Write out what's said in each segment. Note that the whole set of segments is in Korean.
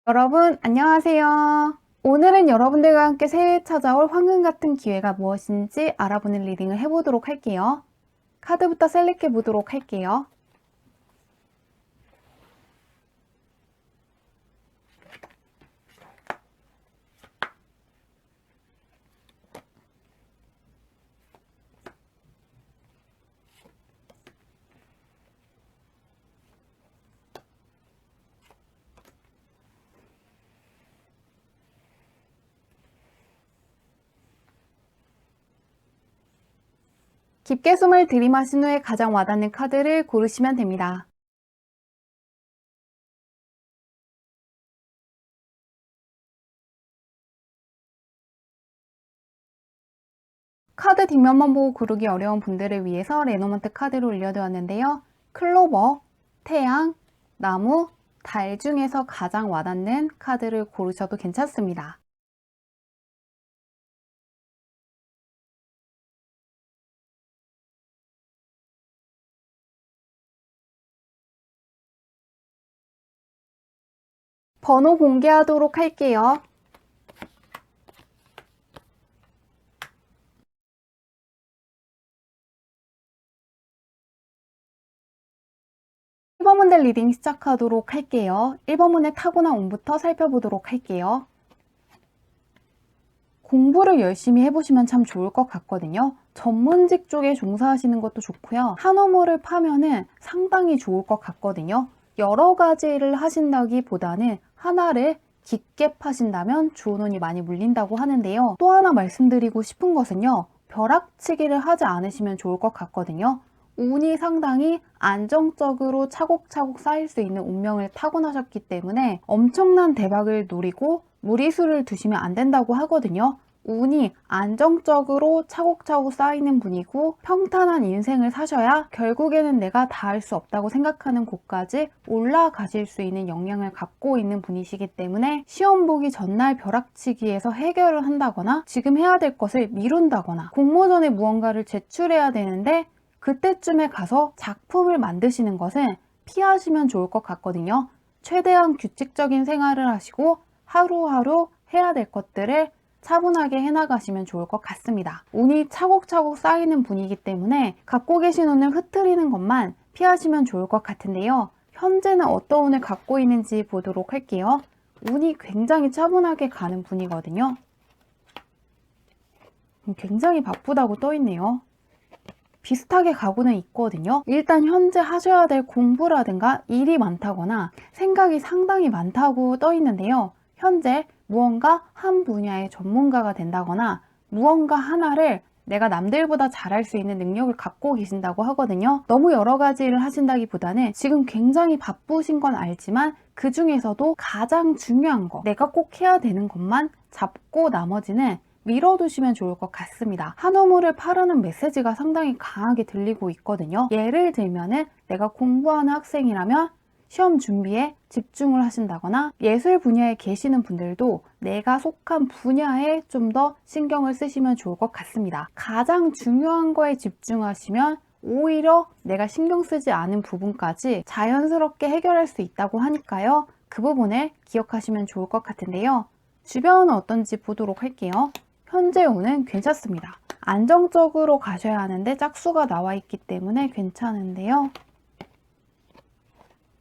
여러분, 안녕하세요. 오늘은 여러분들과 함께 새해 찾아올 황금 같은 기회가 무엇인지 알아보는 리딩을 해보도록 할게요. 카드부터 셀렉해 보도록 할게요. 깊게 숨을 들이마신 후에 가장 와닿는 카드를 고르시면 됩니다. 카드 뒷면만 보고 고르기 어려운 분들을 위해서 레노먼트 카드를 올려두었는데요. 클로버, 태양, 나무, 달 중에서 가장 와닿는 카드를 고르셔도 괜찮습니다. 번호 공개하도록 할게요. 1번 문제 리딩 시작하도록 할게요. 1번 문의 타고난 운부터 살펴보도록 할게요. 공부를 열심히 해보시면 참 좋을 것 같거든요. 전문직 쪽에 종사하시는 것도 좋고요. 한우물을 파면은 상당히 좋을 것 같거든요. 여러 가지를 하신다기보다는 하나를 깊게 파신다면 좋은 운이 많이 물린다고 하는데요. 또 하나 말씀드리고 싶은 것은요. 벼락치기를 하지 않으시면 좋을 것 같거든요. 운이 상당히 안정적으로 차곡차곡 쌓일 수 있는 운명을 타고나셨기 때문에 엄청난 대박을 노리고 무리수를 두시면 안 된다고 하거든요. 운이 안정적으로 차곡차곡 쌓이는 분이고 평탄한 인생을 사셔야 결국에는 내가 닿을 수 없다고 생각하는 곳까지 올라가실 수 있는 역량을 갖고 있는 분이시기 때문에 시험 보기 전날 벼락치기에서 해결을 한다거나 지금 해야 될 것을 미룬다거나 공모전에 무언가를 제출해야 되는데 그때쯤에 가서 작품을 만드시는 것은 피하시면 좋을 것 같거든요. 최대한 규칙적인 생활을 하시고 하루하루 해야 될 것들을 차분하게 해나가시면 좋을 것 같습니다. 운이 차곡차곡 쌓이는 분이기 때문에 갖고 계신 운을 흐트리는 것만 피하시면 좋을 것 같은데요. 현재는 어떤 운을 갖고 있는지 보도록 할게요. 운이 굉장히 차분하게 가는 분이거든요. 굉장히 바쁘다고 떠있네요. 비슷하게 가고는 있거든요. 일단 현재 하셔야 될 공부라든가 일이 많다거나 생각이 상당히 많다고 떠 있는데요. 현재 무언가 한 분야의 전문가가 된다거나 무언가 하나를 내가 남들보다 잘할 수 있는 능력을 갖고 계신다고 하거든요. 너무 여러 가지 일을 하신다기보다는 지금 굉장히 바쁘신 건 알지만 그 중에서도 가장 중요한 거, 내가 꼭 해야 되는 것만 잡고 나머지는 밀어두시면 좋을 것 같습니다. 한우물을 파라는 메시지가 상당히 강하게 들리고 있거든요. 예를 들면은 내가 공부하는 학생이라면 시험 준비에 집중을 하신다거나 예술 분야에 계시는 분들도 내가 속한 분야에 좀 더 신경을 쓰시면 좋을 것 같습니다. 가장 중요한 거에 집중하시면 오히려 내가 신경 쓰지 않은 부분까지 자연스럽게 해결할 수 있다고 하니까요. 그 부분을 기억하시면 좋을 것 같은데요. 주변은 어떤지 보도록 할게요. 현재 운은 괜찮습니다. 안정적으로 가셔야 하는데 짝수가 나와 있기 때문에 괜찮은데요.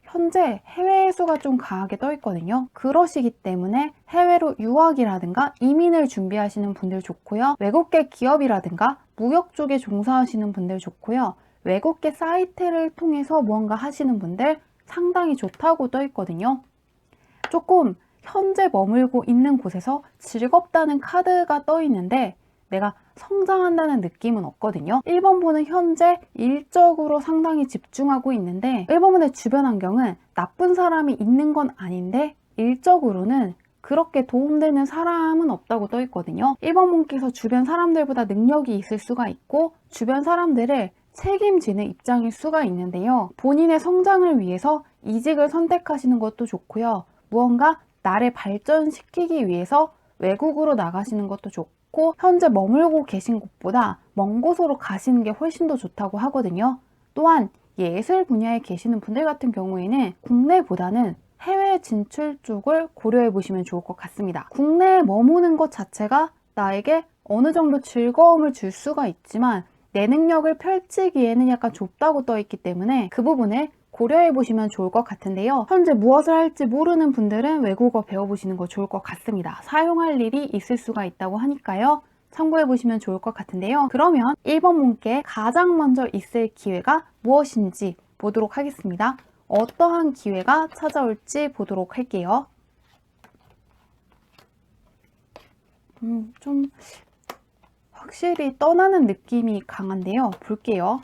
현재 해외 수가 좀 강하게 떠 있거든요. 그러시기 때문에 해외로 유학이라든가 이민을 준비하시는 분들 좋고요. 외국계 기업이라든가 무역 쪽에 종사하시는 분들 좋고요. 외국계 사이트를 통해서 무언가 하시는 분들 상당히 좋다고 떠 있거든요. 조금 현재 머물고 있는 곳에서 즐겁다는 카드가 떠 있는데 내가 성장한다는 느낌은 없거든요. 1번 분은 현재 일적으로 상당히 집중하고 있는데 1번 분의 주변 환경은 나쁜 사람이 있는 건 아닌데 일적으로는 그렇게 도움되는 사람은 없다고 떠 있거든요. 1번 분께서 주변 사람들보다 능력이 있을 수가 있고 주변 사람들을 책임지는 입장일 수가 있는데요. 본인의 성장을 위해서 이직을 선택하시는 것도 좋고요. 무언가 나를 발전시키기 위해서 외국으로 나가시는 것도 좋고 현재 머물고 계신 곳보다 먼 곳으로 가시는 게 훨씬 더 좋다고 하거든요. 또한 예술 분야에 계시는 분들 같은 경우에는 국내보다는 해외 진출 쪽을 고려해 보시면 좋을 것 같습니다. 국내에 머무는 것 자체가 나에게 어느 정도 즐거움을 줄 수가 있지만 내 능력을 펼치기에는 약간 좁다고 떠 있기 때문에 그 부분을 고려해 보시면 좋을 것 같은데요. 현재 무엇을 할지 모르는 분들은 외국어 배워보시는 거 좋을 것 같습니다. 사용할 일이 있을 수가 있다고 하니까요. 참고해 보시면 좋을 것 같은데요. 그러면 1번 분께 가장 먼저 있을 기회가 무엇인지 보도록 하겠습니다. 어떠한 기회가 찾아올지 보도록 할게요. 좀 확실히 떠나는 느낌이 강한데요. 볼게요.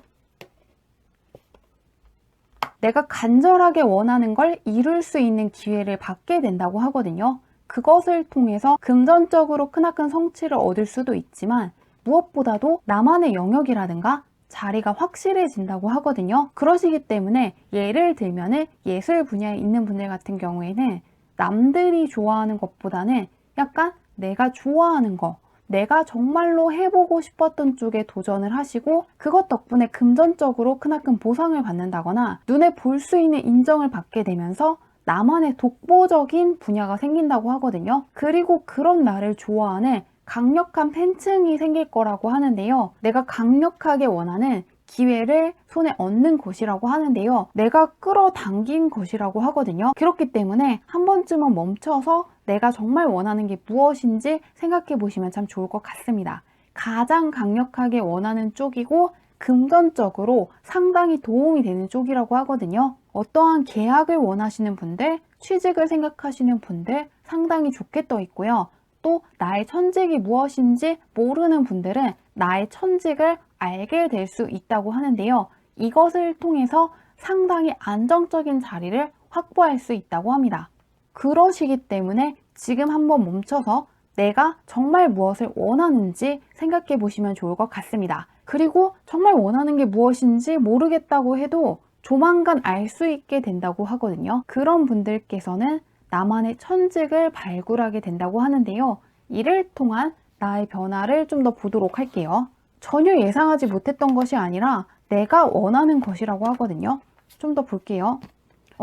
내가 간절하게 원하는 걸 이룰 수 있는 기회를 받게 된다고 하거든요. 그것을 통해서 금전적으로 크나큰 성취를 얻을 수도 있지만 무엇보다도 나만의 영역이라든가 자리가 확실해진다고 하거든요. 그러시기 때문에 예를 들면 예술 분야에 있는 분들 같은 경우에는 남들이 좋아하는 것보다는 약간 내가 좋아하는 거, 내가 정말로 해보고 싶었던 쪽에 도전을 하시고 그것 덕분에 금전적으로 크나큰 보상을 받는다거나 눈에 볼 수 있는 인정을 받게 되면서 나만의 독보적인 분야가 생긴다고 하거든요. 그리고 그런 나를 좋아하는 강력한 팬층이 생길 거라고 하는데요. 내가 강력하게 원하는 기회를 손에 얻는 것이라고 하는데요. 내가 끌어당긴 것이라고 하거든요. 그렇기 때문에 한 번쯤은 멈춰서 내가 정말 원하는 게 무엇인지 생각해 보시면 참 좋을 것 같습니다. 가장 강력하게 원하는 쪽이고 금전적으로 상당히 도움이 되는 쪽이라고 하거든요. 어떠한 계약을 원하시는 분들, 취직을 생각하시는 분들 상당히 좋게 떠 있고요. 또 나의 천직이 무엇인지 모르는 분들은 나의 천직을 알게 될 수 있다고 하는데요. 이것을 통해서 상당히 안정적인 자리를 확보할 수 있다고 합니다. 그러시기 때문에 지금 한번 멈춰서 내가 정말 무엇을 원하는지 생각해 보시면 좋을 것 같습니다. 그리고 정말 원하는 게 무엇인지 모르겠다고 해도 조만간 알 수 있게 된다고 하거든요. 그런 분들께서는 나만의 천직을 발굴하게 된다고 하는데요. 이를 통한 나의 변화를 좀 더 보도록 할게요. 전혀 예상하지 못했던 것이 아니라 내가 원하는 것이라고 하거든요. 좀 더 볼게요.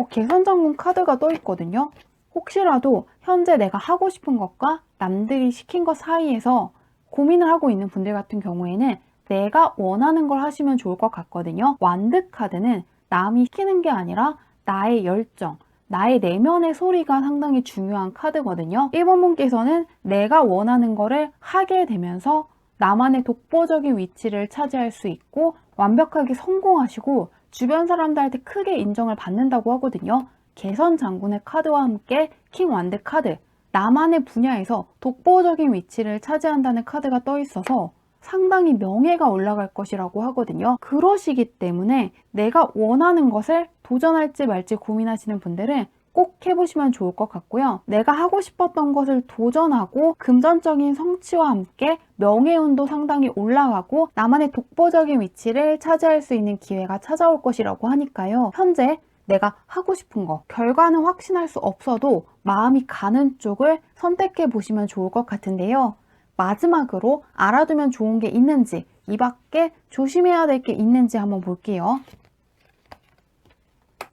개선장군 카드가 떠 있거든요. 혹시라도 현재 내가 하고 싶은 것과 남들이 시킨 것 사이에서 고민을 하고 있는 분들 같은 경우에는 내가 원하는 걸 하시면 좋을 것 같거든요. 완드 카드는 남이 시키는 게 아니라 나의 열정, 나의 내면의 소리가 상당히 중요한 카드거든요. 1번 분께서는 내가 원하는 거를 하게 되면서 나만의 독보적인 위치를 차지할 수 있고 완벽하게 성공하시고 주변 사람들한테 크게 인정을 받는다고 하거든요. 개선 장군의 카드와 함께 킹 완드 카드, 나만의 분야에서 독보적인 위치를 차지한다는 카드가 떠 있어서 상당히 명예가 올라갈 것이라고 하거든요. 그러시기 때문에 내가 원하는 것을 도전할지 말지 고민하시는 분들은 꼭 해보시면 좋을 것 같고요. 내가 하고 싶었던 것을 도전하고 금전적인 성취와 함께 명예운도 상당히 올라가고 나만의 독보적인 위치를 차지할 수 있는 기회가 찾아올 것이라고 하니까요. 현재 내가 하고 싶은 거, 결과는 확신할 수 없어도 마음이 가는 쪽을 선택해 보시면 좋을 것 같은데요. 마지막으로 알아두면 좋은 게 있는지, 이 밖에 조심해야 될 게 있는지 한번 볼게요.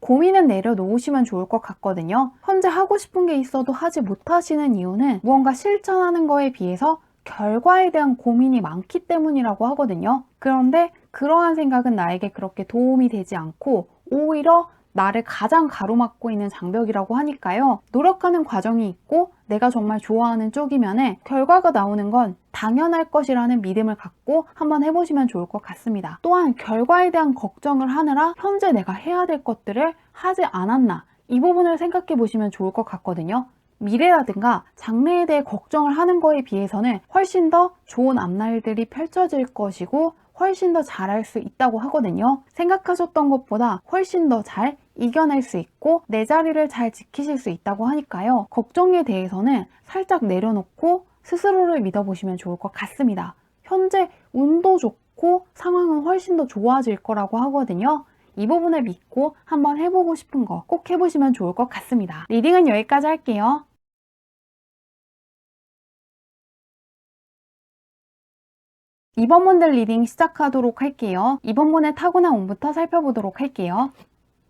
고민은 내려놓으시면 좋을 것 같거든요. 현재 하고 싶은 게 있어도 하지 못하시는 이유는 무언가 실천하는 거에 비해서 결과에 대한 고민이 많기 때문이라고 하거든요. 그런데 그러한 생각은 나에게 그렇게 도움이 되지 않고 오히려 나를 가장 가로막고 있는 장벽이라고 하니까요. 노력하는 과정이 있고 내가 정말 좋아하는 쪽이면 결과가 나오는 건 당연할 것이라는 믿음을 갖고 한번 해보시면 좋을 것 같습니다. 또한 결과에 대한 걱정을 하느라 현재 내가 해야 될 것들을 하지 않았나, 이 부분을 생각해 보시면 좋을 것 같거든요. 미래라든가 장래에 대해 걱정을 하는 거에 비해서는 훨씬 더 좋은 앞날들이 펼쳐질 것이고 훨씬 더 잘할 수 있다고 하거든요. 생각하셨던 것보다 훨씬 더 잘 이겨낼 수 있고 내 자리를 잘 지키실 수 있다고 하니까요. 걱정에 대해서는 살짝 내려놓고 스스로를 믿어보시면 좋을 것 같습니다. 현재 운도 좋고 상황은 훨씬 더 좋아질 거라고 하거든요. 이 부분을 믿고 한번 해보고 싶은 거 꼭 해보시면 좋을 것 같습니다. 리딩은 여기까지 할게요. 2번 문들 리딩 시작하도록 할게요. 2번 문의 타고난 운부터 살펴보도록 할게요.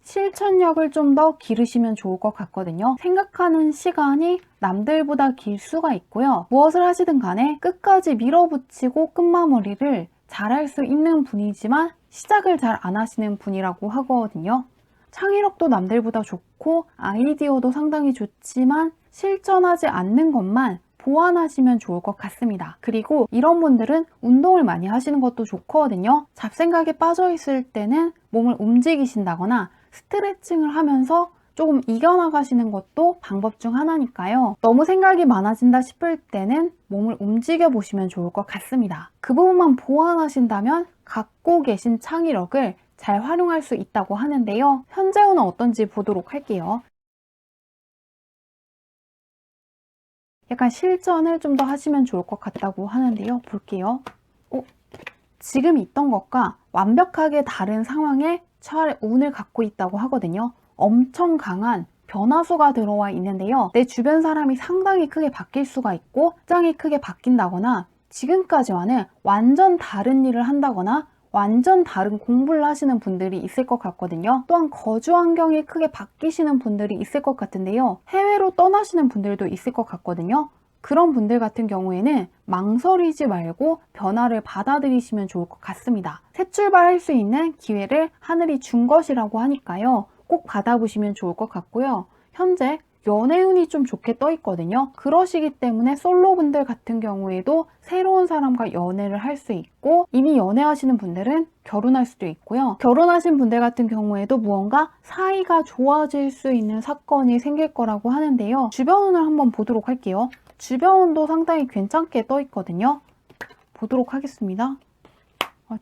실천력을 좀 더 기르시면 좋을 것 같거든요. 생각하는 시간이 남들보다 길 수가 있고요. 무엇을 하시든 간에 끝까지 밀어붙이고 끝마무리를 잘할 수 있는 분이지만 시작을 잘 안 하시는 분이라고 하거든요. 창의력도 남들보다 좋고 아이디어도 상당히 좋지만 실천하지 않는 것만 보완하시면 좋을 것 같습니다. 그리고 이런 분들은 운동을 많이 하시는 것도 좋거든요. 잡생각에 빠져 있을 때는 몸을 움직이신다거나 스트레칭을 하면서 조금 이겨나가시는 것도 방법 중 하나니까요. 너무 생각이 많아진다 싶을 때는 몸을 움직여 보시면 좋을 것 같습니다. 그 부분만 보완하신다면 갖고 계신 창의력을 잘 활용할 수 있다고 하는데요. 현재호는 어떤지 보도록 할게요. 약간 실전을 좀 더 하시면 좋을 것 같다고 하는데요. 볼게요. 지금 있던 것과 완벽하게 다른 상황에 차라리 운을 갖고 있다고 하거든요. 엄청 강한 변화수가 들어와 있는데요. 내 주변 사람이 상당히 크게 바뀔 수가 있고 굉장히 크게 바뀐다거나 지금까지와는 완전 다른 일을 한다거나 완전 다른 공부를 하시는 분들이 있을 것 같거든요. 또한 거주 환경이 크게 바뀌시는 분들이 있을 것 같은데요. 해외로 떠나시는 분들도 있을 것 같거든요. 그런 분들 같은 경우에는 망설이지 말고 변화를 받아들이시면 좋을 것 같습니다. 새 출발할 수 있는 기회를 하늘이 준 것이라고 하니까요. 꼭 받아보시면 좋을 것 같고요. 현재 연애운이 좀 좋게 떠 있거든요. 그러시기 때문에 솔로분들 같은 경우에도 새로운 사람과 연애를 할 수 있고 이미 연애하시는 분들은 결혼할 수도 있고요. 결혼하신 분들 같은 경우에도 무언가 사이가 좋아질 수 있는 사건이 생길 거라고 하는데요. 주변 운을 한번 보도록 할게요. 주변 운도 상당히 괜찮게 떠 있거든요. 보도록 하겠습니다.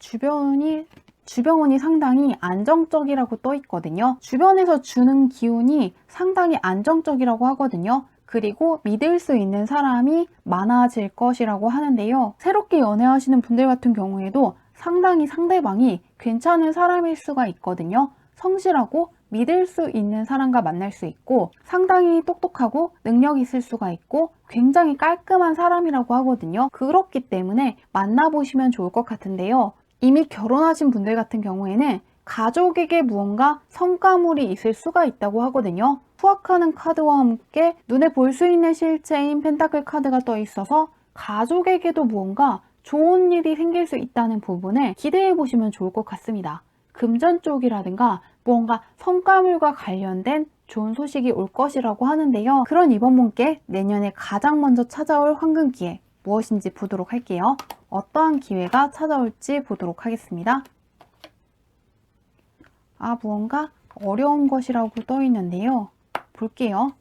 주변 운이 상당히 안정적이라고 떠 있거든요. 주변에서 주는 기운이 상당히 안정적이라고 하거든요. 그리고 믿을 수 있는 사람이 많아질 것이라고 하는데요. 새롭게 연애하시는 분들 같은 경우에도 상당히 상대방이 괜찮은 사람일 수가 있거든요. 성실하고 믿을 수 있는 사람과 만날 수 있고 상당히 똑똑하고 능력이 있을 수가 있고 굉장히 깔끔한 사람이라고 하거든요. 그렇기 때문에 만나보시면 좋을 것 같은데요. 이미 결혼하신 분들 같은 경우에는 가족에게 무언가 성과물이 있을 수가 있다고 하거든요. 수확하는 카드와 함께 눈에 볼 수 있는 실체인 펜타클 카드가 떠 있어서 가족에게도 무언가 좋은 일이 생길 수 있다는 부분을 기대해 보시면 좋을 것 같습니다. 금전 쪽이라든가 무언가 성과물과 관련된 좋은 소식이 올 것이라고 하는데요. 그런 이번 분께 내년에 가장 먼저 찾아올 황금기회 무엇인지 보도록 할게요. 어떠한 기회가 찾아올지 보도록 하겠습니다. 무언가 어려운 것이라고 떠 있는데요. 볼게요.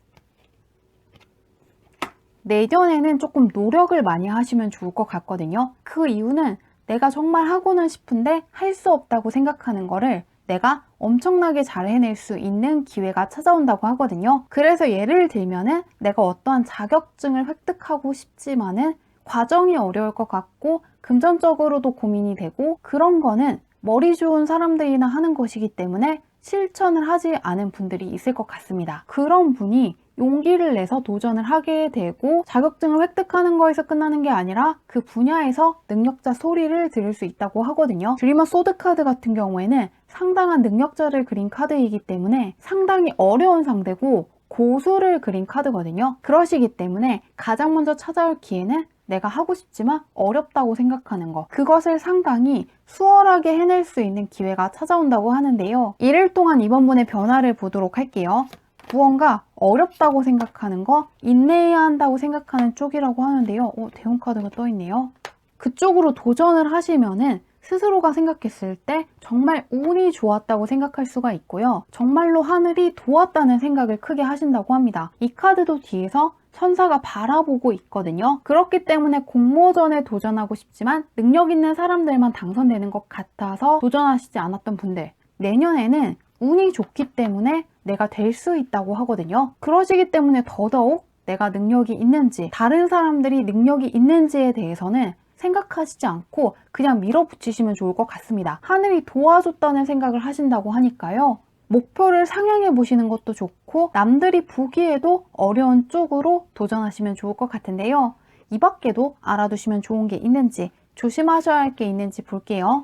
내년에는 조금 노력을 많이 하시면 좋을 것 같거든요. 그 이유는 내가 정말 하고는 싶은데 할 수 없다고 생각하는 거를 내가 엄청나게 잘 해낼 수 있는 기회가 찾아온다고 하거든요. 그래서 예를 들면은 내가 어떠한 자격증을 획득하고 싶지만은 과정이 어려울 것 같고 금전적으로도 고민이 되고 그런 거는 머리 좋은 사람들이나 하는 것이기 때문에 실천을 하지 않은 분들이 있을 것 같습니다. 그런 분이 용기를 내서 도전을 하게 되고 자격증을 획득하는 거에서 끝나는 게 아니라 그 분야에서 능력자 소리를 들을 수 있다고 하거든요. 드리머 소드 카드 같은 경우에는 상당한 능력자를 그린 카드이기 때문에 상당히 어려운 상대고 고수를 그린 카드거든요. 그러시기 때문에 가장 먼저 찾아올 기회는 내가 하고 싶지만 어렵다고 생각하는 거, 그것을 상당히 수월하게 해낼 수 있는 기회가 찾아온다고 하는데요. 이를 통한 이번 분의 변화를 보도록 할게요. 무언가 어렵다고 생각하는 거, 인내해야 한다고 생각하는 쪽이라고 하는데요. 대형 카드가 떠 있네요. 그쪽으로 도전을 하시면은 스스로가 생각했을 때 정말 운이 좋았다고 생각할 수가 있고요. 정말로 하늘이 도왔다는 생각을 크게 하신다고 합니다. 이 카드도 뒤에서 천사가 바라보고 있거든요. 그렇기 때문에 공모전에 도전하고 싶지만 능력 있는 사람들만 당선되는 것 같아서 도전하시지 않았던 분들, 내년에는 운이 좋기 때문에 내가 될 수 있다고 하거든요. 그러시기 때문에 더더욱 내가 능력이 있는지, 다른 사람들이 능력이 있는지에 대해서는 생각하시지 않고 그냥 밀어붙이시면 좋을 것 같습니다. 하늘이 도와줬다는 생각을 하신다고 하니까요. 목표를 상향해 보시는 것도 좋고 남들이 보기에도 어려운 쪽으로 도전하시면 좋을 것 같은데요. 이 밖에도 알아두시면 좋은 게 있는지, 조심하셔야 할 게 있는지 볼게요.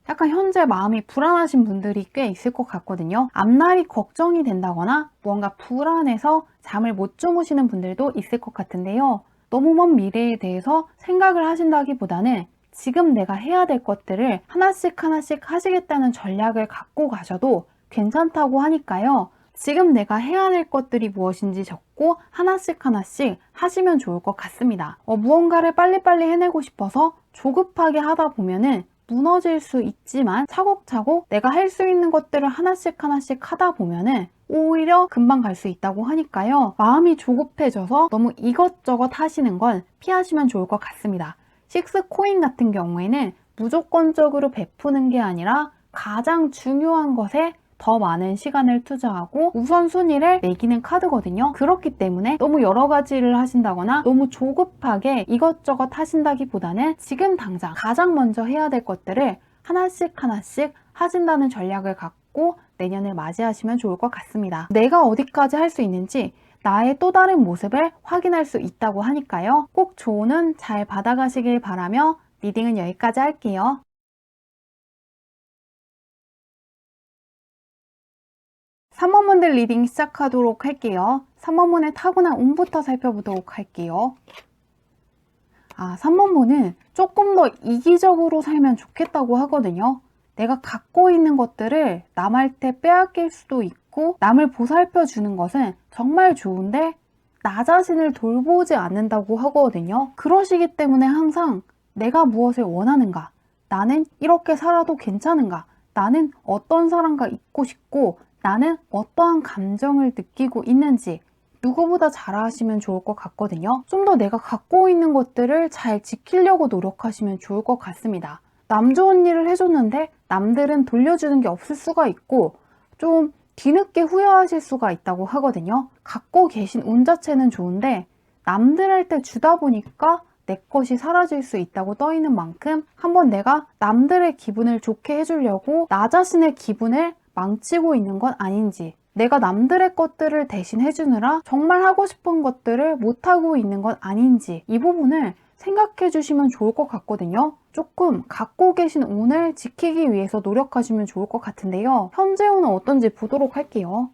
약간 현재 마음이 불안하신 분들이 꽤 있을 것 같거든요. 앞날이 걱정이 된다거나 무언가 불안해서 잠을 못 주무시는 분들도 있을 것 같은데요. 너무 먼 미래에 대해서 생각을 하신다기보다는 지금 내가 해야 될 것들을 하나씩 하나씩 하시겠다는 전략을 갖고 가셔도 괜찮다고 하니까요. 지금 내가 해야 될 것들이 무엇인지 적고 하나씩 하나씩 하시면 좋을 것 같습니다. 무언가를 빨리빨리 해내고 싶어서 조급하게 하다 보면은 무너질 수 있지만 차곡차곡 내가 할 수 있는 것들을 하나씩 하나씩 하다 보면은 오히려 금방 갈 수 있다고 하니까요. 마음이 조급해져서 너무 이것저것 하시는 건 피하시면 좋을 것 같습니다. 식스코인 같은 경우에는 무조건적으로 베푸는 게 아니라 가장 중요한 것에 더 많은 시간을 투자하고 우선순위를 매기는 카드거든요. 그렇기 때문에 너무 여러 가지를 하신다거나 너무 조급하게 이것저것 하신다기보다는 지금 당장 가장 먼저 해야 될 것들을 하나씩 하나씩 하신다는 전략을 갖고 내년을 맞이하시면 좋을 것 같습니다. 내가 어디까지 할 수 있는지 나의 또 다른 모습을 확인할 수 있다고 하니까요. 꼭 조언은 잘 받아가시길 바라며 리딩은 여기까지 할게요. 3번분들 리딩 시작하도록 할게요. 3번분의 타고난 운부터 살펴보도록 할게요. 3번분은 조금 더 이기적으로 살면 좋겠다고 하거든요. 내가 갖고 있는 것들을 남한테 빼앗길 수도 있고 남을 보살펴 주는 것은 정말 좋은데 나 자신을 돌보지 않는다고 하거든요. 그러시기 때문에 항상 내가 무엇을 원하는가? 나는 이렇게 살아도 괜찮은가? 나는 어떤 사람과 있고 싶고 나는 어떠한 감정을 느끼고 있는지 누구보다 잘 아시면 좋을 것 같거든요. 좀 더 내가 갖고 있는 것들을 잘 지키려고 노력하시면 좋을 것 같습니다. 남 좋은 일을 해줬는데 남들은 돌려주는 게 없을 수가 있고 좀 뒤늦게 후회하실 수가 있다고 하거든요. 갖고 계신 운 자체는 좋은데 남들한테 주다 보니까 내 것이 사라질 수 있다고 떠있는 만큼 한번 내가 남들의 기분을 좋게 해주려고 나 자신의 기분을 망치고 있는 건 아닌지, 내가 남들의 것들을 대신 해주느라 정말 하고 싶은 것들을 못하고 있는 건 아닌지 이 부분을 생각해 주시면 좋을 것 같거든요. 조금 갖고 계신 운을 지키기 위해서 노력하시면 좋을 것 같은데요. 현재 운은 어떤지 보도록 할게요.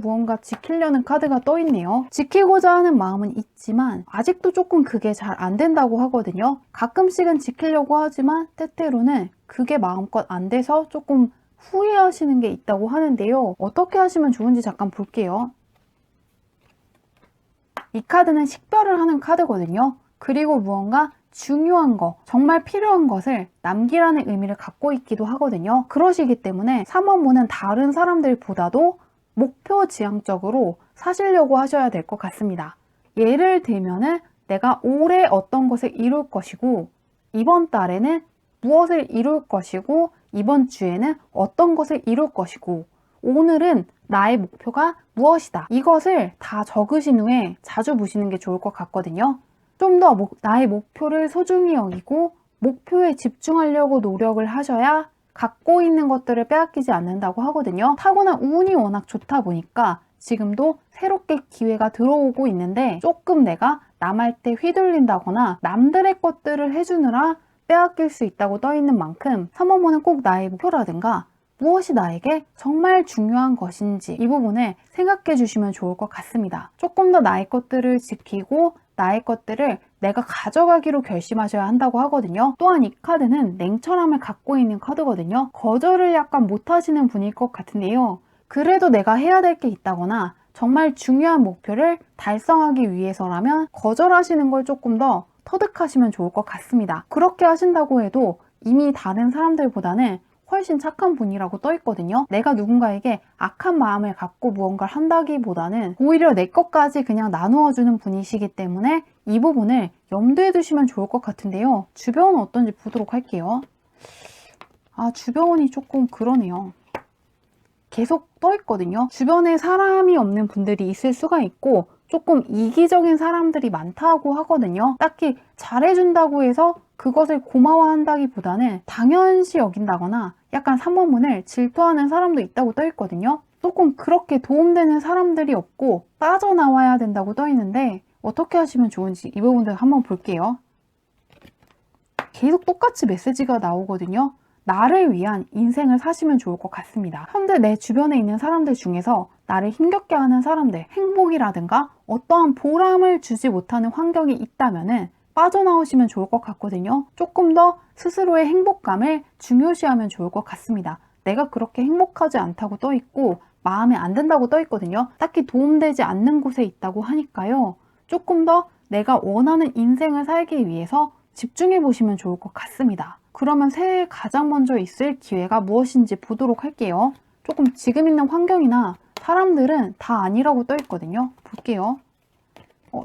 무언가 지키려는 카드가 떠있네요. 지키고자 하는 마음은 있지만 아직도 조금 그게 잘 안 된다고 하거든요. 가끔씩은 지키려고 하지만 때때로는 그게 마음껏 안 돼서 조금 후회하시는 게 있다고 하는데요. 어떻게 하시면 좋은지 잠깐 볼게요. 이 카드는 식별을 하는 카드거든요. 그리고 무언가 중요한 거, 정말 필요한 것을 남기라는 의미를 갖고 있기도 하거든요. 그러시기 때문에 3번분은 다른 사람들보다도 목표 지향적으로 사시려고 하셔야 될 것 같습니다. 예를 들면은 내가 올해 어떤 것을 이룰 것이고 이번 달에는 무엇을 이룰 것이고 이번 주에는 어떤 것을 이룰 것이고 오늘은 나의 목표가 무엇이다. 이것을 다 적으신 후에 자주 보시는 게 좋을 것 같거든요. 좀 더 나의 목표를 소중히 여기고 목표에 집중하려고 노력을 하셔야 갖고 있는 것들을 빼앗기지 않는다고 하거든요. 타고난 운이 워낙 좋다 보니까 지금도 새롭게 기회가 들어오고 있는데 조금 내가 남한테 휘둘린다거나 남들의 것들을 해주느라 빼앗길 수 있다고 떠있는 만큼 3번분은 꼭 나의 목표라든가 무엇이 나에게 정말 중요한 것인지 이 부분을 생각해 주시면 좋을 것 같습니다. 조금 더 나의 것들을 지키고 나의 것들을 내가 가져가기로 결심하셔야 한다고 하거든요. 또한 이 카드는 냉철함을 갖고 있는 카드거든요. 거절을 약간 못하시는 분일 것 같은데요. 그래도 내가 해야 될 게 있다거나 정말 중요한 목표를 달성하기 위해서라면 거절하시는 걸 조금 더 터득하시면 좋을 것 같습니다. 그렇게 하신다고 해도 이미 다른 사람들보다는 훨씬 착한 분이라고 떠있거든요. 내가 누군가에게 악한 마음을 갖고 무언가를 한다기보다는 오히려 내 것까지 그냥 나누어주는 분이시기 때문에 이 부분을 염두에 두시면 좋을 것 같은데요. 주변은 어떤지 보도록 할게요. 주변이 조금 그러네요. 계속 떠있거든요. 주변에 사람이 없는 분들이 있을 수가 있고 조금 이기적인 사람들이 많다고 하거든요. 딱히 잘해준다고 해서 그것을 고마워한다기보다는 당연시 여긴다거나 약간 3번분을 질투하는 사람도 있다고 떠있거든요. 조금 그렇게 도움되는 사람들이 없고 빠져나와야 된다고 떠있는데 어떻게 하시면 좋은지 이 부분들 한번 볼게요. 계속 똑같이 메시지가 나오거든요. 나를 위한 인생을 사시면 좋을 것 같습니다. 현재 내 주변에 있는 사람들 중에서 나를 힘겹게 하는 사람들, 행복이라든가 어떠한 보람을 주지 못하는 환경이 있다면 빠져나오시면 좋을 것 같거든요. 조금 더 스스로의 행복감을 중요시하면 좋을 것 같습니다. 내가 그렇게 행복하지 않다고 떠있고 마음에 안 든다고 떠있거든요. 딱히 도움되지 않는 곳에 있다고 하니까요. 조금 더 내가 원하는 인생을 살기 위해서 집중해 보시면 좋을 것 같습니다. 그러면 새해에 가장 먼저 있을 기회가 무엇인지 보도록 할게요. 조금 지금 있는 환경이나 사람들은 다 아니라고 떠 있거든요. 볼게요.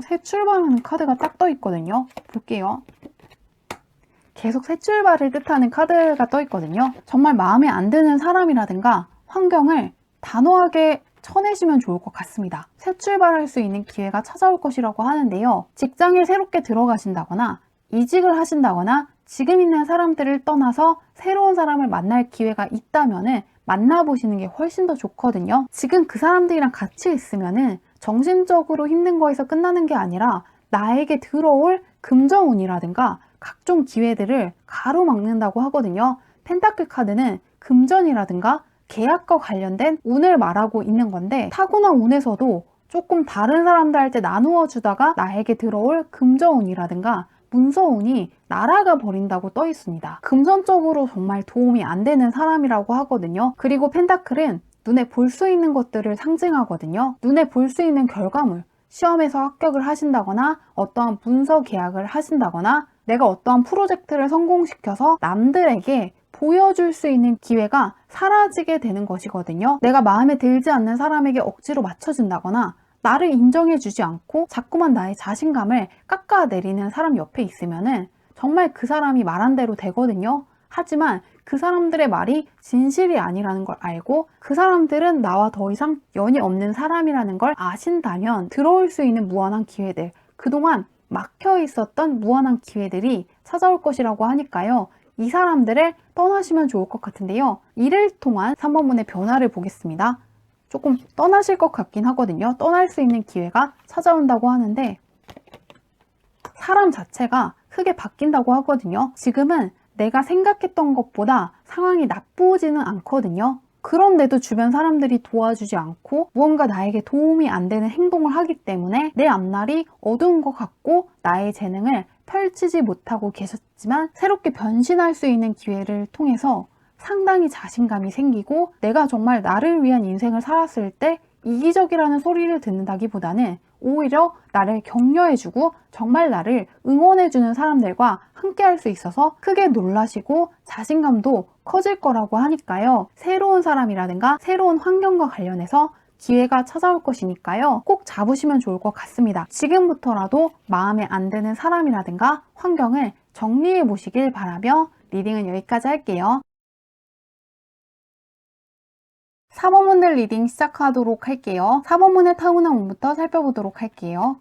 새 출발하는 카드가 딱 떠 있거든요. 볼게요. 계속 새 출발을 뜻하는 카드가 떠 있거든요. 정말 마음에 안 드는 사람이라든가 환경을 단호하게 쳐내시면 좋을 것 같습니다. 새 출발할 수 있는 기회가 찾아올 것이라고 하는데요. 직장에 새롭게 들어가신다거나 이직을 하신다거나 지금 있는 사람들을 떠나서 새로운 사람을 만날 기회가 있다면 만나보시는 게 훨씬 더 좋거든요. 지금 그 사람들이랑 같이 있으면 정신적으로 힘든 거에서 끝나는 게 아니라 나에게 들어올 금전운이라든가 각종 기회들을 가로막는다고 하거든요. 펜타클 카드는 금전이라든가 계약과 관련된 운을 말하고 있는 건데 타고난 운에서도 조금 다른 사람들한테 나누어 주다가 나에게 들어올 금전운이라든가 문서운이 날아가 버린다고 떠 있습니다. 금전적으로 정말 도움이 안 되는 사람이라고 하거든요. 그리고 펜타클은 눈에 볼 수 있는 것들을 상징하거든요. 눈에 볼 수 있는 결과물, 시험에서 합격을 하신다거나 어떠한 문서 계약을 하신다거나 내가 어떠한 프로젝트를 성공시켜서 남들에게 보여줄 수 있는 기회가 사라지게 되는 것이거든요. 내가 마음에 들지 않는 사람에게 억지로 맞춰준다거나 나를 인정해주지 않고 자꾸만 나의 자신감을 깎아내리는 사람 옆에 있으면은 정말 그 사람이 말한 대로 되거든요. 하지만 그 사람들의 말이 진실이 아니라는 걸 알고 그 사람들은 나와 더 이상 연이 없는 사람이라는 걸 아신다면 들어올 수 있는 무한한 기회들, 그동안 막혀 있었던 무한한 기회들이 찾아올 것이라고 하니까요. 이 사람들을 떠나시면 좋을 것 같은데요. 이를 통한 3번문의 변화를 보겠습니다. 조금 떠나실 것 같긴 하거든요. 떠날 수 있는 기회가 찾아온다고 하는데 사람 자체가 크게 바뀐다고 하거든요. 지금은 내가 생각했던 것보다 상황이 나쁘지는 않거든요. 그런데도 주변 사람들이 도와주지 않고 무언가 나에게 도움이 안 되는 행동을 하기 때문에 내 앞날이 어두운 것 같고 나의 재능을 펼치지 못하고 계셨지만 새롭게 변신할 수 있는 기회를 통해서 상당히 자신감이 생기고 내가 정말 나를 위한 인생을 살았을 때 이기적이라는 소리를 듣는다기보다는 오히려 나를 격려해주고 정말 나를 응원해주는 사람들과 함께 할 수 있어서 크게 놀라시고 자신감도 커질 거라고 하니까요. 새로운 사람이라든가 새로운 환경과 관련해서 기회가 찾아올 것이니까요. 꼭 잡으시면 좋을 것 같습니다. 지금부터라도 마음에 안 드는 사람이라든가 환경을 정리해 보시길 바라며 리딩은 여기까지 할게요. 4번문들 리딩 시작하도록 할게요. 4번문의 타고난 운부터 살펴보도록 할게요.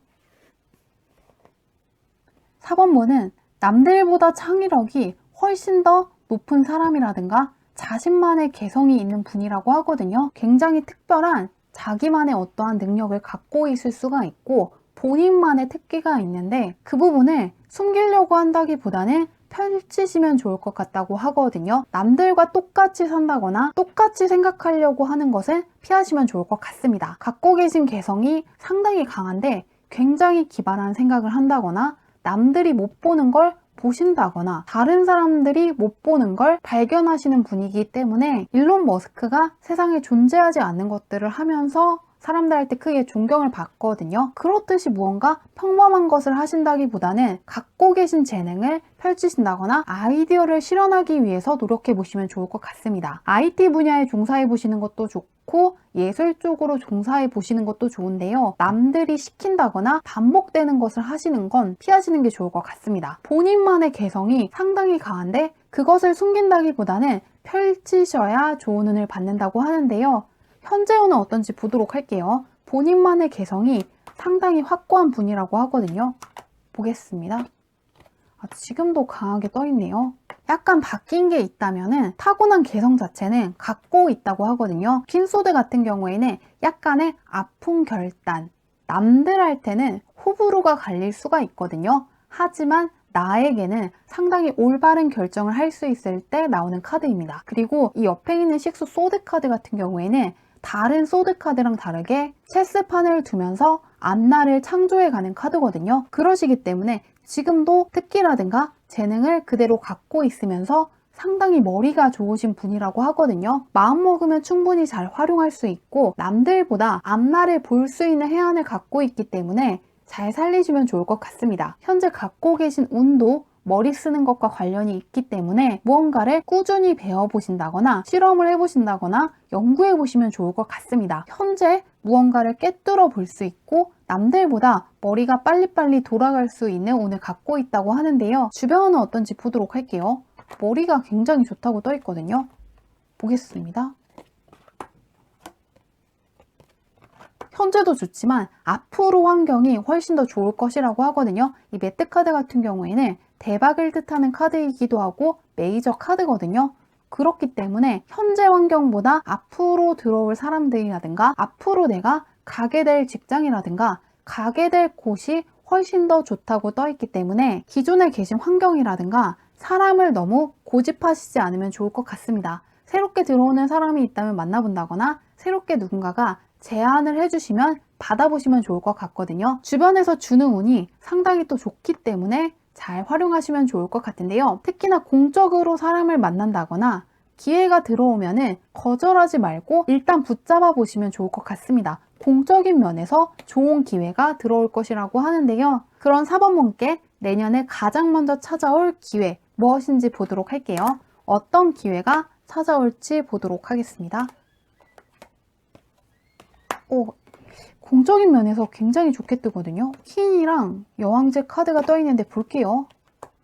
4번문은 남들보다 창의력이 훨씬 더 높은 사람이라든가 자신만의 개성이 있는 분이라고 하거든요. 굉장히 특별한 자기만의 어떠한 능력을 갖고 있을 수가 있고 본인만의 특기가 있는데 그 부분을 숨기려고 한다기보다는 펼치시면 좋을 것 같다고 하거든요. 남들과 똑같이 산다거나 똑같이 생각하려고 하는 것은 피하시면 좋을 것 같습니다. 갖고 계신 개성이 상당히 강한데 굉장히 기발한 생각을 한다거나 남들이 못 보는 걸 보신다거나 다른 사람들이 못 보는 걸 발견하시는 분이기 때문에 일론 머스크가 세상에 존재하지 않는 것들을 하면서 사람들한테 크게 존경을 받거든요. 그렇듯이 무언가 평범한 것을 하신다기보다는 갖고 계신 재능을 펼치신다거나 아이디어를 실현하기 위해서 노력해 보시면 좋을 것 같습니다. IT 분야에 종사해 보시는 것도 좋고 예술 쪽으로 종사해 보시는 것도 좋은데요. 남들이 시킨다거나 반복되는 것을 하시는 건 피하시는 게 좋을 것 같습니다. 본인만의 개성이 상당히 강한데 그것을 숨긴다기보다는 펼치셔야 좋은 운을 받는다고 하는데요. 현재 운은 어떤지 보도록 할게요. 본인만의 개성이 상당히 확고한 분이라고 하거든요. 보겠습니다. 지금도 강하게 떠 있네요. 약간 바뀐 게 있다면은 타고난 개성 자체는 갖고 있다고 하거든요. 퀸소드 같은 경우에는 약간의 아픈 결단, 남들 할 때는 호불호가 갈릴 수가 있거든요. 하지만 나에게는 상당히 올바른 결정을 할 수 있을 때 나오는 카드입니다. 그리고 이 옆에 있는 식수 소드 카드 같은 경우에는 다른 소드 카드랑 다르게 체스판을 두면서 앞날을 창조해가는 카드거든요. 그러시기 때문에 지금도 특기라든가 재능을 그대로 갖고 있으면서 상당히 머리가 좋으신 분이라고 하거든요. 마음먹으면 충분히 잘 활용할 수 있고 남들보다 앞날을 볼 수 있는 해안을 갖고 있기 때문에 잘 살리시면 좋을 것 같습니다. 현재 갖고 계신 운도 머리 쓰는 것과 관련이 있기 때문에 무언가를 꾸준히 배워보신다거나 실험을 해보신다거나 연구해보시면 좋을 것 같습니다. 현재 무언가를 꿰뚫어 볼 수 있고 남들보다 머리가 빨리빨리 돌아갈 수 있는 운을 갖고 있다고 하는데요. 주변은 어떤지 보도록 할게요. 머리가 굉장히 좋다고 떠 있거든요. 보겠습니다. 현재도 좋지만 앞으로 환경이 훨씬 더 좋을 것이라고 하거든요. 이 매트 카드 같은 경우에는 대박을 뜻하는 카드이기도 하고 메이저 카드거든요. 그렇기 때문에 현재 환경보다 앞으로 들어올 사람들이라든가 앞으로 내가 가게 될 직장이라든가 가게 될 곳이 훨씬 더 좋다고 떠 있기 때문에 기존에 계신 환경이라든가 사람을 너무 고집하시지 않으면 좋을 것 같습니다. 새롭게 들어오는 사람이 있다면 만나본다거나 새롭게 누군가가 제안을 해주시면 받아보시면 좋을 것 같거든요. 주변에서 주는 운이 상당히 또 좋기 때문에 잘 활용하시면 좋을 것 같은데요. 특히나 공적으로 사람을 만난다거나 기회가 들어오면은 거절하지 말고 일단 붙잡아 보시면 좋을 것 같습니다. 공적인 면에서 좋은 기회가 들어올 것이라고 하는데요. 그런 4번분께 내년에 가장 먼저 찾아올 기회 무엇인지 보도록 할게요. 어떤 기회가 찾아올지 보도록 하겠습니다. 공적인 면에서 굉장히 좋게 뜨거든요. 퀸이랑 여왕제 카드가 떠 있는데 볼게요.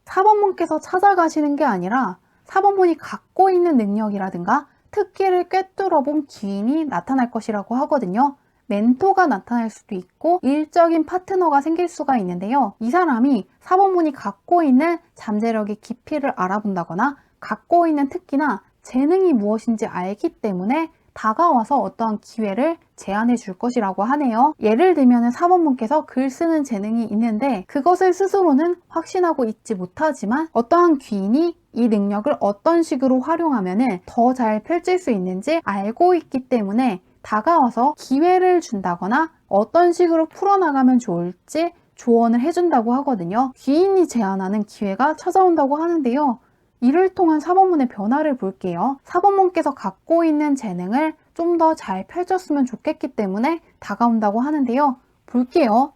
4번분께서 찾아가시는 게 아니라 4번분이 갖고 있는 능력이라든가 특기를 꿰뚫어 본 기인이 나타날 것이라고 하거든요. 멘토가 나타날 수도 있고 일적인 파트너가 생길 수가 있는데요. 이 사람이 4번분이 갖고 있는 잠재력의 깊이를 알아본다거나 갖고 있는 특기나 재능이 무엇인지 알기 때문에 다가와서 어떠한 기회를 제안해 줄 것이라고 하네요. 예를 들면 4번분께서 글 쓰는 재능이 있는데 그것을 스스로는 확신하고 있지 못하지만 어떠한 귀인이 이 능력을 어떤 식으로 활용하면 더 잘 펼칠 수 있는지 알고 있기 때문에 다가와서 기회를 준다거나 어떤 식으로 풀어나가면 좋을지 조언을 해준다고 하거든요. 귀인이 제안하는 기회가 찾아온다고 하는데요. 이를 통한 4번문의 변화를 볼게요. 4번문께서 갖고 있는 재능을 좀 더 잘 펼쳤으면 좋겠기 때문에 다가온다고 하는데요. 볼게요.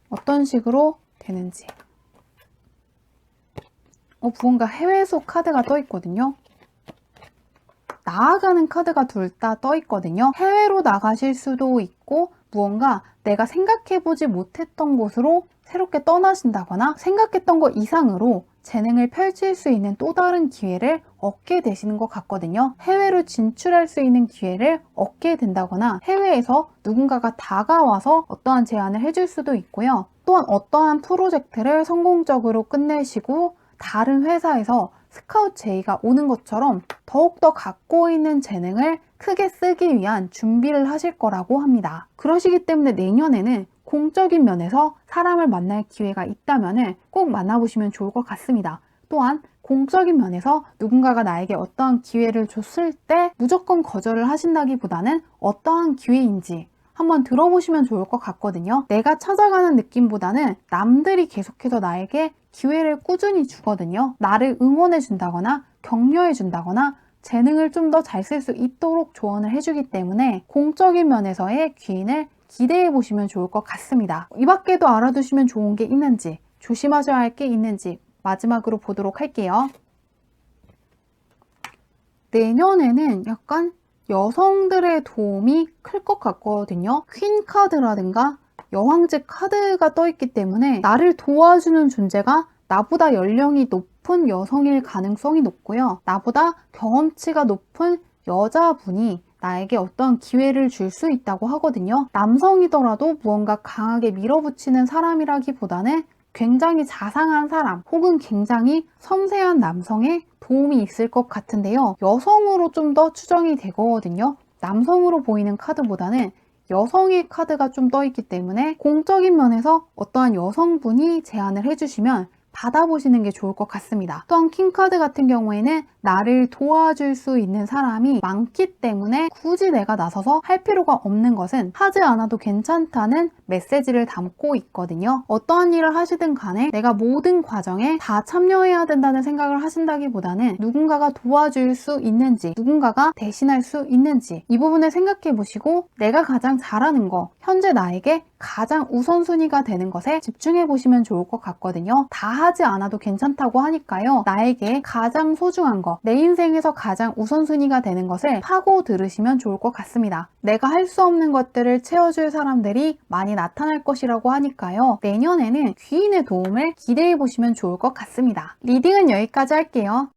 어떤 식으로 되는지. 무언가 해외소 카드가 떠 있거든요. 나아가는 카드가 둘 다 떠 있거든요. 해외로 나가실 수도 있고 무언가 내가 생각해보지 못했던 곳으로 새롭게 떠나신다거나 생각했던 것 이상으로 재능을 펼칠 수 있는 또 다른 기회를 얻게 되시는 것 같거든요. 해외로 진출할 수 있는 기회를 얻게 된다거나 해외에서 누군가가 다가와서 어떠한 제안을 해줄 수도 있고요. 또한 어떠한 프로젝트를 성공적으로 끝내시고 다른 회사에서 스카우트 제의가 오는 것처럼 더욱더 갖고 있는 재능을 크게 쓰기 위한 준비를 하실 거라고 합니다. 그러시기 때문에 내년에는 공적인 면에서 사람을 만날 기회가 있다면 꼭 만나보시면 좋을 것 같습니다. 또한 공적인 면에서 누군가가 나에게 어떠한 기회를 줬을 때 무조건 거절을 하신다기보다는 어떠한 기회인지 한번 들어보시면 좋을 것 같거든요. 내가 찾아가는 느낌보다는 남들이 계속해서 나에게 기회를 꾸준히 주거든요. 나를 응원해 준다거나 격려해 준다거나 재능을 좀 더 잘 쓸 수 있도록 조언을 해주기 때문에 공적인 면에서의 기인을 기대해 보시면 좋을 것 같습니다. 이 밖에도 알아두시면 좋은 게 있는지 조심하셔야 할 게 있는지 마지막으로 보도록 할게요. 내년에는 약간 여성들의 도움이 클 것 같거든요. 퀸 카드라든가 여왕제 카드가 떠 있기 때문에 나를 도와주는 존재가 나보다 연령이 높은 여성일 가능성이 높고요. 나보다 경험치가 높은 여자분이 나에게 어떤 기회를 줄 수 있다고 하거든요. 남성이더라도 무언가 강하게 밀어붙이는 사람이라기보다는 굉장히 자상한 사람 혹은 굉장히 섬세한 남성의 도움이 있을 것 같은데요. 여성으로 좀 더 추정이 되거든요. 남성으로 보이는 카드보다는 여성의 카드가 좀 떠 있기 때문에 공적인 면에서 어떠한 여성분이 제안을 해주시면 받아보시는 게 좋을 것 같습니다. 또한 킹카드 같은 경우에는 나를 도와줄 수 있는 사람이 많기 때문에 굳이 내가 나서서 할 필요가 없는 것은 하지 않아도 괜찮다는 메시지를 담고 있거든요. 어떠한 일을 하시든 간에 내가 모든 과정에 다 참여해야 된다는 생각을 하신다기보다는 누군가가 도와줄 수 있는지, 누군가가 대신할 수 있는지 이 부분을 생각해 보시고 내가 가장 잘하는 거, 현재 나에게 가장 우선순위가 되는 것에 집중해 보시면 좋을 것 같거든요. 다 하지 않아도 괜찮다고 하니까요. 나에게 가장 소중한 거, 내 인생에서 가장 우선순위가 되는 것을 파고 들으시면 좋을 것 같습니다. 내가 할 수 없는 것들을 채워줄 사람들이 많이 나타날 것이라고 하니까요. 내년에는 귀인의 도움을 기대해 보시면 좋을 것 같습니다. 리딩은 여기까지 할게요.